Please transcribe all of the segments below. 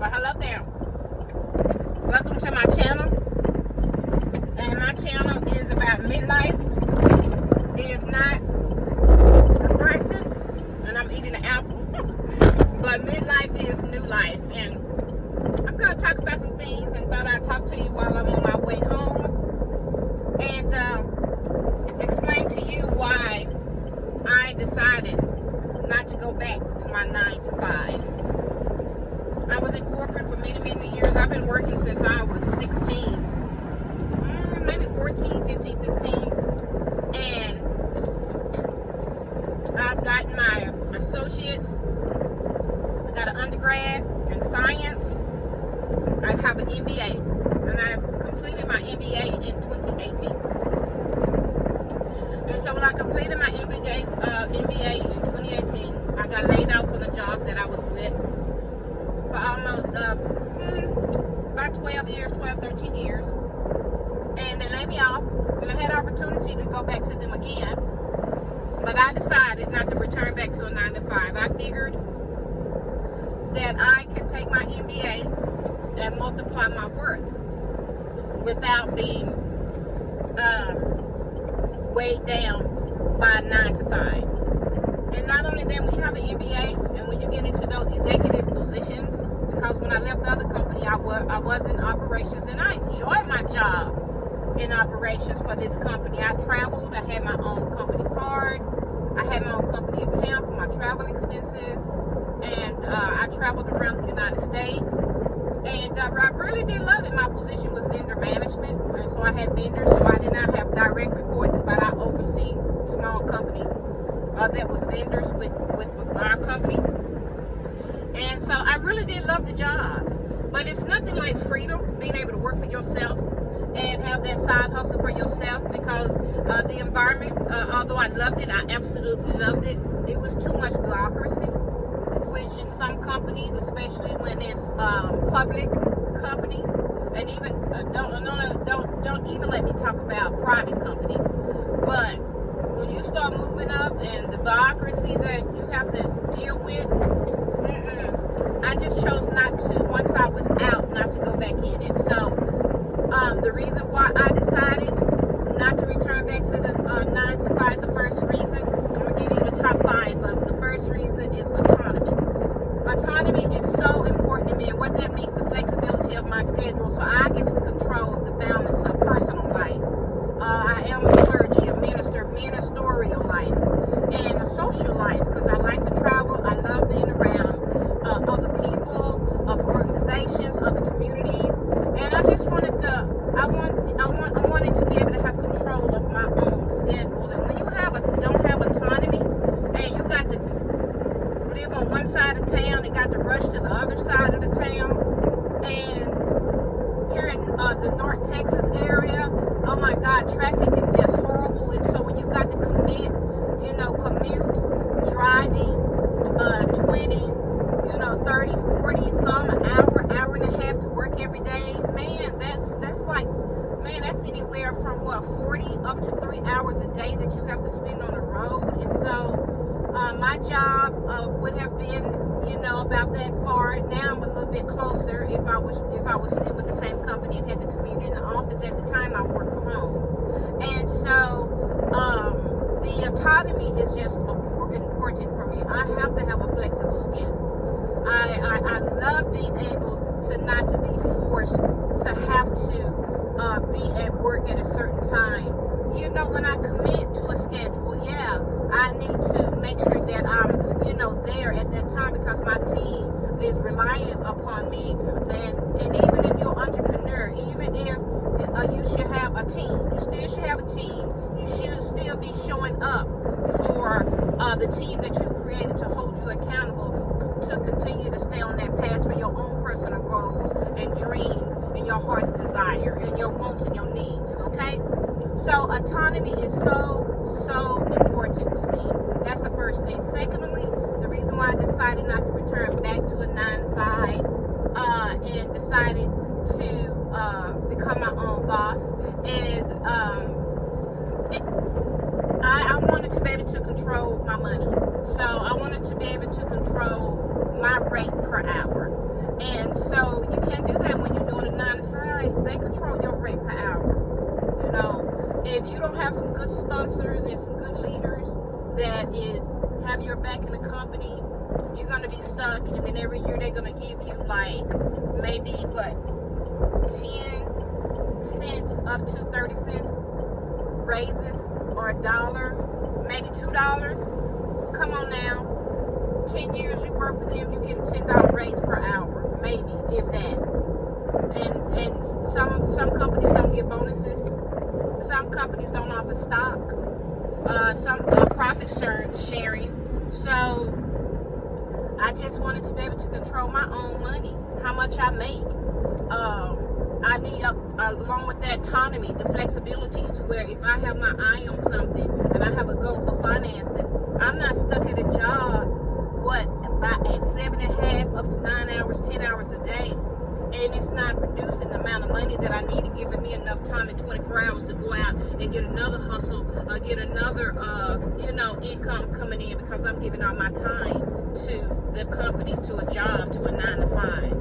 Well, hello there. Welcome to my channel. And my channel is about midlife. It is not a crisis, and I'm eating an apple. But midlife is new life. And I'm going to talk about some things and thought I'd talk to you while I'm on my way home. And explain to you why I decided not to go back to my 9 to 5. I was in corporate for many, many years. I've been working since I was 16. Maybe 14, 15, 16. And I've gotten my associates. I got an undergrad in science. I have an MBA. And I've completed my MBA in 2018. And so when I completed my MBA in 2018, I got laid off from the job that I was with for almost about 13 years. And they laid me off, and I had an opportunity to go back to them again. But I decided not to return back to a 9 to 5. I figured that I can take my MBA and multiply my worth without being weighed down by 9 to 5. And not only that, when you have an MBA and when you get into those executive positions, because when I left the other company, I was in operations, and I enjoyed my job in operations for this company. I traveled. I had my own company card. I had my own company account for my travel expenses, and I traveled around the United States. And I really did love it. My position was vendor management, and so I had vendors, so I did not have direct reports, but I oversee small companies that was vendors with our company. And so I really did love the job. But it's nothing like freedom, being able to work for yourself and have that side hustle for yourself, because the environment, although I loved it, I absolutely loved it, it was too much bureaucracy, which in some companies, especially when it's public companies, and even don't even let me talk about private companies. But when you start moving up and the bureaucracy that you have to deal with, I just chose not to, once I was out, not to go back in it. So the reason why I decided not to return back to the 9 to 5, the first reason, I'm going to give you the top 5, but the first reason is autonomy. Autonomy is so important to me, and what that means is the flexibility of my schedule, so I can control the balance of personal life. I am a clergy, a minister, ministerial life, and a social life, because I like to travel. I love being around other people, other organizations, other communities, and I just wanted I wanted to be able to have control of my own schedule. And when you don't have autonomy, and you got to live on one side of town and got to rush to the other side of the town, and here in the North Texas area, oh my God, traffic is just horrible. And so when you got to commute, driving 20, 30, 40, some an hour and a half to work every day, man, that's anywhere from 40 up to 3 hours a day that you have to spend on the road. And so my job would have been, about that far. Now I'm a little bit closer if I was still with the same company and had to commute in the office. At the time, I worked from home. And so the autonomy is just important for me. I have to have a flexible schedule. I love being able to not to be forced to have to be at work at a certain time. When I commit to a schedule, I need to make sure that I'm, there at that time, because my team is reliant upon me. And even if you're an entrepreneur, even if you should have a team, you still should have a team. You should still be showing up for the team that you created to hold you accountable, to continue to stay on that path for your own personal goals and dreams and your heart's desire and your wants and your needs, okay? So autonomy is so important to me. That's the first thing. Secondly, the reason why I decided not to return back to a 9 to 5 and decided to become my own boss is I wanted to be able to control my money. So I wanted to be able to control my rate per hour. And so you can't do that when you're doing a 9 to 5. They control your rate per hour. You know, if you don't have some good sponsors and some good leaders that have your back in the company, you're gonna be stuck. And then every year they're gonna give you like maybe what, 10 cents up to 30 cents raises, or $1, maybe $2. Come on now. 10 years you work for them, you get a $10 raise per hour, maybe, if that. And some companies don't give bonuses. Some companies don't offer stock. Some profit sharing. So I just wanted to be able to control my own money, how much I make. I need, along with that, autonomy, the flexibility to where if I have my eye on something and I have a goal for finances, I'm not stuck at a job, by 7.5 up to 9 hours, 10 hours a day. And it's not producing the amount of money that I need to give me enough time in 24 hours to go out and get another hustle, get another, income coming in, because I'm giving all my time to the company, to a job, to a 9 to 5.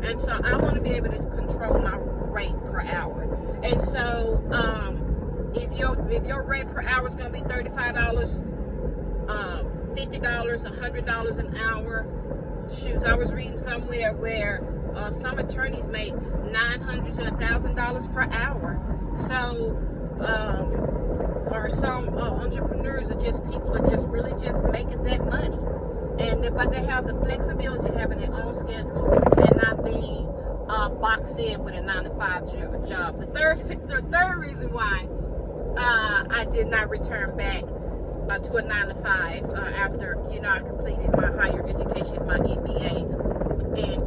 And so I want to be able to control my rate per hour. And so if your rate per hour is going to be $35, $50, $100 an hour, shoot, I was reading somewhere where some attorneys make $900 to $1,000 per hour. So, or some entrepreneurs are just people that just really just making that money, but they have the flexibility of having their own schedule and not being boxed in with a 9 to 5 job. The third reason why I did not return back to a 9 to 5 after I completed my higher education, my MBA, and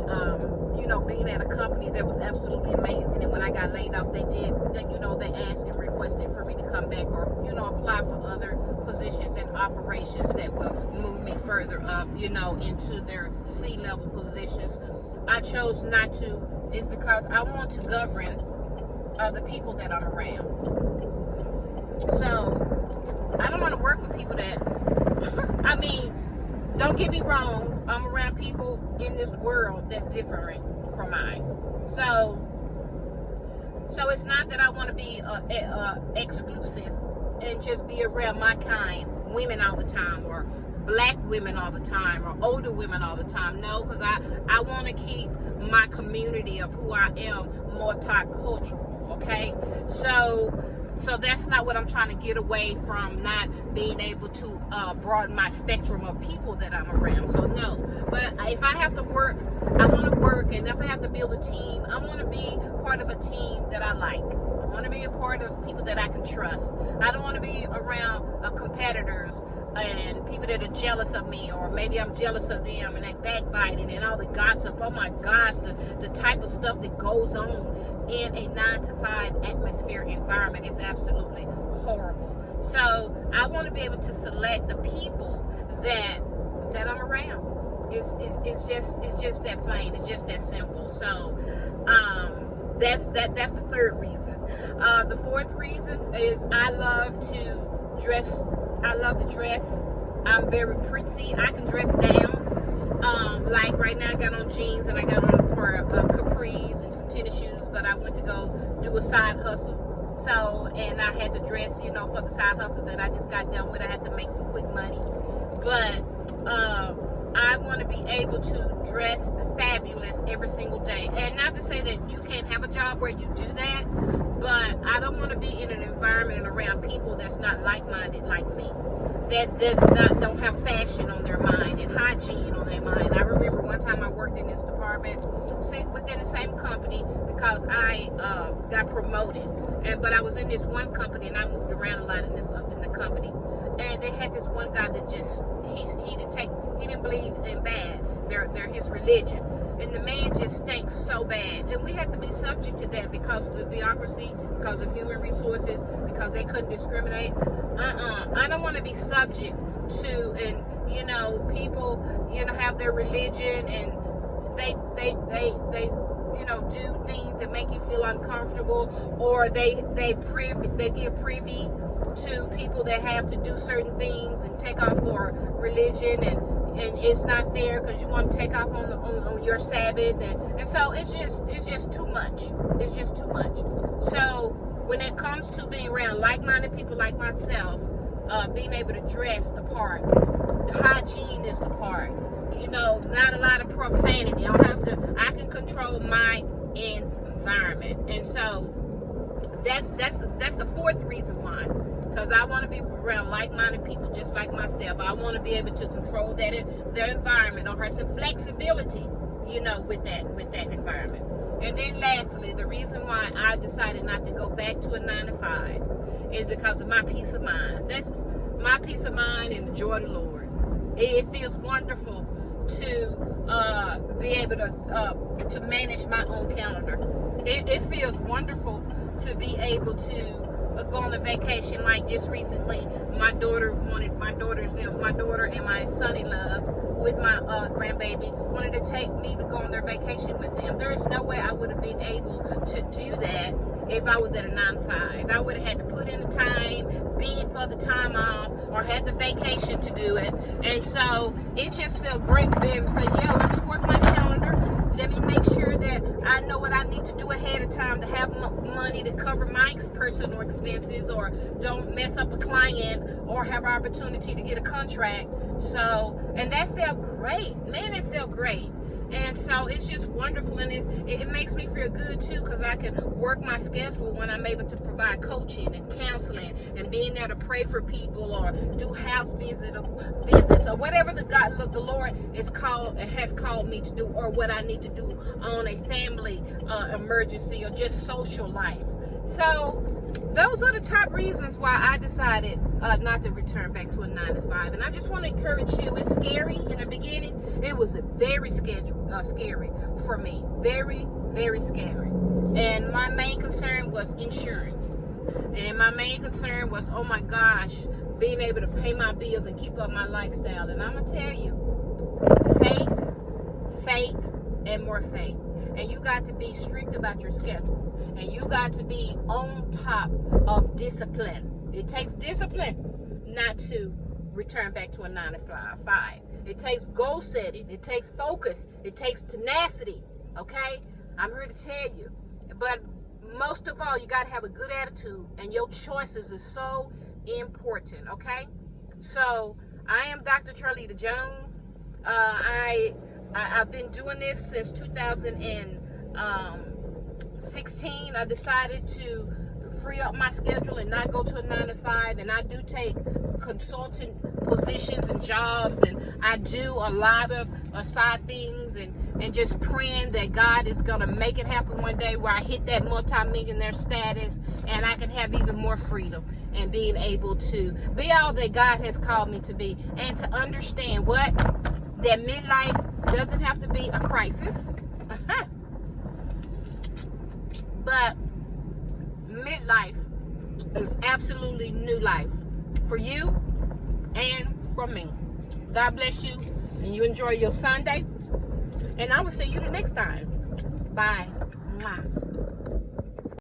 being at a company that was absolutely amazing. And when I got laid off, they asked and requested for me to come back, or apply for other positions and operations that will move me further up, into their C-level positions. I chose not to, is because I want to govern the people that I'm around. So I don't want to work with people that I mean, don't get me wrong, I'm around people in this world that's different from mine. So it's not that I want to be exclusive and just be around my kind, women all the time, or black women all the time, or older women all the time. No, because I want to keep my community of who I am more cultural, okay? So that's not what I'm trying to get away from, not being able to broaden my spectrum of people that I'm around. So no, but if I have to work, I want to work, and if I have to build a team, I want to be part of a team that I like. I want to be a part of people that I can trust. I don't want to be around competitors and people that are jealous of me, or maybe I'm jealous of them, and they backbiting and all the gossip. Oh my gosh, the type of stuff that goes on in a 9 to 5 atmosphere environment is absolutely horrible. So I want to be able to select the people that I'm around. It's just that plain. It's just that simple. So that's the third reason. The fourth reason is I love to dress. I love to dress. I'm very pretty. I can dress down. Like right now I got on jeans and I got on a pair of capris and some tennis shoes, but I went to go do a side hustle. So, and I had to dress, for the side hustle that I just got done with. I had to make some quick money. But I want to be able to dress fabulous every single day. And not to say that you can't have a job where you do that, but I don't want to be in an environment and around people that's not like-minded like me, that don't have fashion on their mind and hygiene on their mind. I remember one time I worked in this department within the same company, because I got promoted, but I was in this one company and I moved around a lot in the company. And they had this one guy that just he didn't believe in baths. They're his religion. And the man just stinks so bad. And we had to be subject to that because of the bureaucracy, because of human resources, because they couldn't discriminate. I don't want to be subject to, and people, have their religion, and they do things that make you feel uncomfortable, or they give privy to people that have to do certain things and take off for religion, and and it's not fair because you want to take off on your Sabbath, and so it's just too much. It's just too much. So when it comes to being around like-minded people like myself, being able to dress the part, hygiene is the part. You know, not a lot of profanity. I can control my environment, and so that's the fourth reason why. Because I want to be around like-minded people just like myself. I want to be able to control their environment, or have some flexibility, you know, with that environment. And then lastly, the reason why I decided not to go back to a 9-to-5 is because of my peace of mind. That's my peace of mind and the joy of the Lord. It feels wonderful to be able to manage my own calendar. It feels wonderful to be able to go on a vacation. Like just recently, my daughter and my son-in-law with my grandbaby wanted to take me to go on their vacation with them. There is no way I would have been able to do that if I was at a 9-to-5. I would have had to put in the time, bid for the time off, or had the vacation to do it. And so it just felt great to be able to say, yeah, let me work my calendar. Let me make sure that I know what I need to do ahead of time to have money to cover my personal expenses, or don't mess up a client, or have an opportunity to get a contract. So, and that felt great. Man, it felt great. And so it's just wonderful, and it makes me feel good too, because I can work my schedule when I'm able to provide coaching and counseling, and being there to pray for people, or do house visits, or whatever the Lord has called me to do, or what I need to do on a family emergency, or just social life. So those are the top reasons why I decided not to return back to a 9-to-5. And I just want to encourage you. It's scary in the beginning. It was very scary for me. Very, very scary. And my main concern was insurance. And my main concern was, oh my gosh, being able to pay my bills and keep up my lifestyle. And I'm going to tell you, faith, and more faith. And you got to be strict about your schedule. And you got to be on top of discipline. It takes discipline not to return back to a 9-to-5. It takes goal setting. It takes focus. It takes tenacity. Okay? I'm here to tell you. But most of all, you got to have a good attitude. And your choices is so important. Okay? So, I am Dr. Charlita Jones. I've been doing this since 2016. I decided to free up my schedule and not go to a 9-to-5. And I do take consultant positions and jobs, and I do a lot of side things, and just praying that God is going to make it happen one day where I hit that multi-millionaire status, and I can have even more freedom, and being able to be all that God has called me to be, and to understand that midlife doesn't have to be a crisis. But midlife is absolutely new life for you and for me. God bless you, and you enjoy your Sunday. And I will see you the next time. Bye. Mwah.